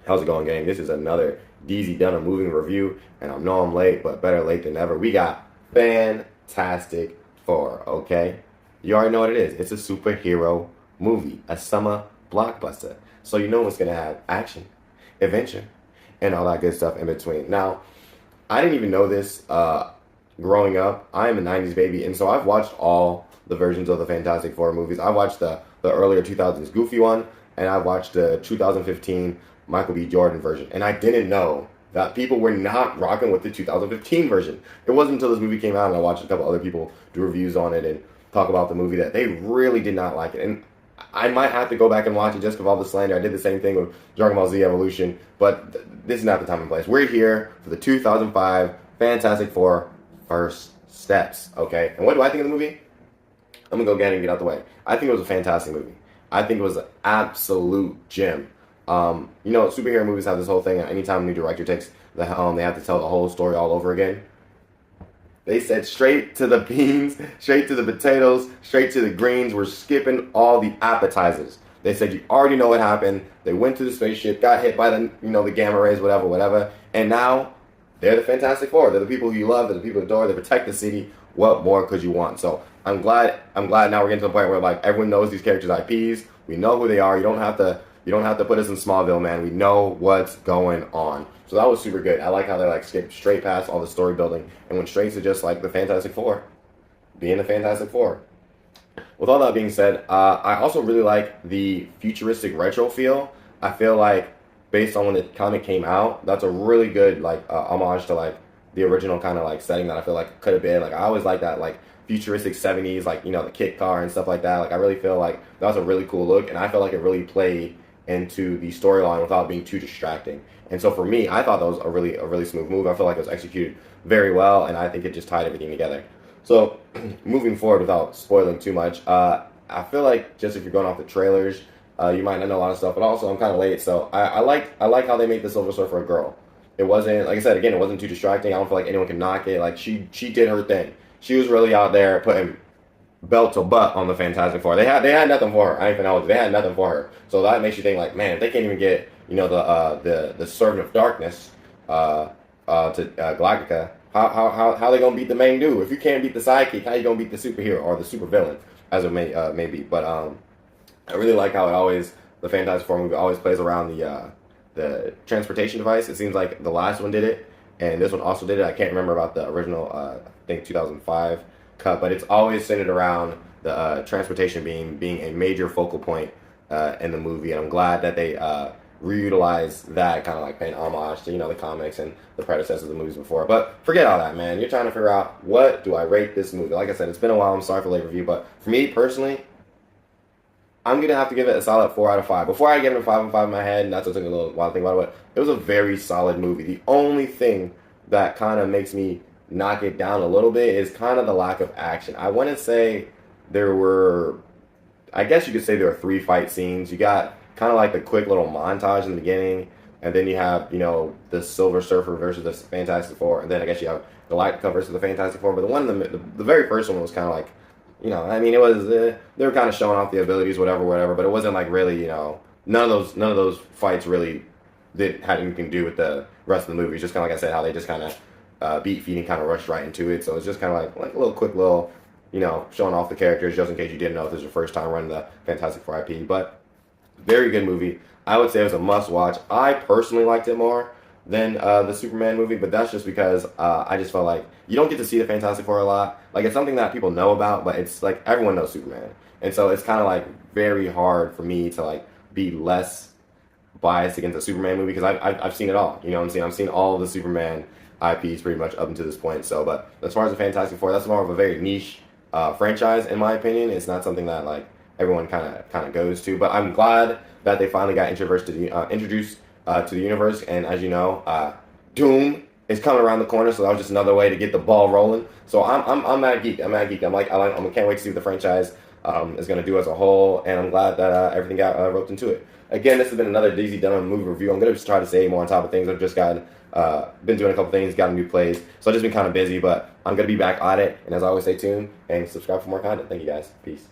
How's it going, gang? This is another DZ Dunham movie review, and I know I'm late, but better late than never. We got Fantastic Four, okay? You already know what it is. It's a superhero movie, a summer blockbuster. So you know it's going to have action, adventure, and all that good stuff in between. Now, I didn't even know this growing up. I am a 90s baby, and so I've watched all the versions of the Fantastic Four movies. I watched the earlier 2000s Goofy one, and I watched the 2015 Michael B. Jordan version. And I didn't know that people were not rocking with the 2015 version. It wasn't until this movie came out and I watched a couple other people do reviews on it and talk about the movie that they really did not like it. And I might have to go back and watch it just for all the slander. I did the same thing with Dragon Ball Z Evolution, but this is not the time and place. We're here for the 2005 Fantastic Four First Steps, okay? And what do I think of the movie? I'm gonna go get it and get out the way. I think it was a fantastic movie. I think it was an absolute gem. Superhero movies have this whole thing. Anytime a new director takes the helm, they have to tell the whole story all over again. They said straight to the beans, straight to the potatoes, straight to the greens. We're skipping all the appetizers. They said you already know what happened. They went to the spaceship, got hit by the gamma rays, whatever, and now they're the Fantastic Four. They're the people who you love. They're the people who adore. They protect the city. What more could you want? So I'm glad now we're getting to the point where everyone knows these characters' IPs. We know who they are. You don't have to put us in Smallville, man. We know what's going on. So that was super good. I like how they skipped straight past all the story building and went straight to just the Fantastic Four being the Fantastic Four. With all that being said, I also really like the futuristic retro feel. I feel like based on when the comic came out, that's a really good homage to the original kind of setting that I feel like could have been. I always like that futuristic 70s, the kit car and stuff like that. I really feel like that was a really cool look, and I felt like it really played into the storyline without being too distracting. And so for me, I thought that was a really smooth move. I feel like it was executed very well, and I think it just tied everything together. So moving forward, without spoiling too much, I feel like just if you're going off the trailers, you might not know a lot of stuff. But also, I'm kind of late, so I like how they made the Silver Surfer a girl. It wasn't, like I said again, it wasn't too distracting. I don't feel like anyone can knock it. She did her thing. She was really out there putting belt to butt on the Fantastic Four. They had nothing for her. I ain't finna. They had nothing for her. So that makes you think man, if they can't even get the Servant of Darkness to Galactica, how they gonna beat the main dude? If you can't beat the sidekick, how you gonna beat the superhero or the supervillain, as it may be? But I really like how the Fantastic Four movie always plays around the transportation device. It seems like the last one did it, and this one also did it. I can't remember about the original. I think 2005 cut, but it's always centered around the transportation being a major focal point in the movie, and I'm glad that they reutilize that, kind of paying homage to the comics and the predecessors of the movies before. But forget all that, man. You're trying to figure out, what do I rate this movie? Like I said, it's been a while. I'm sorry for late review, but for me personally, I'm gonna have to give it a solid 4 out of 5. Before I give it a 5 out of 5 in my head, and that's what took a little while to think about it, but it was a very solid movie. The only thing that kind of makes me knock it down a little bit is kind of the lack of action. I want to say I guess you could say there were 3 fight scenes. You got kind of the quick little montage in the beginning, and then you have, the Silver Surfer versus the Fantastic Four, and then I guess you have Galactica versus the Fantastic Four. But the very first one was kind of it was they were kind of showing off the abilities, whatever, but it wasn't really, none of those fights really had anything to do with the rest of the movie. It's just kind of like I said, how they just kind of beat feet and kind of rushed right into it. So it's just kind of like a little quick little, showing off the characters, just in case you didn't know if this is your first time running the Fantastic Four IP. But very good movie. I would say it was a must watch. I personally liked it more than the Superman movie, but that's just because I just felt like you don't get to see the Fantastic Four a lot. It's something that people know about, but it's everyone knows Superman, and so it's kind of very hard for me to be less biased against a Superman movie, because I've seen it all. You know what I'm saying? I've seen all of the Superman IPs pretty much up until this point. So, but as far as the Fantastic Four, that's more of a very niche franchise, in my opinion. It's not something that everyone kind of goes to. But I'm glad that they finally got introduced to the universe. And as you know, Doom is coming around the corner, so that was just another way to get the ball rolling. So I'm mad geek. I'm mad geek. I can't wait to see what the franchise is going to do as a whole, and I'm glad that everything got roped into it. Again, this has been another DZ Dunham movie review. I'm going to just try to stay more on top of things. I've just been doing a couple things, got new plays, so I've just been kind of busy, but I'm going to be back at it. And as always, stay tuned and subscribe for more content. Thank you guys. Peace.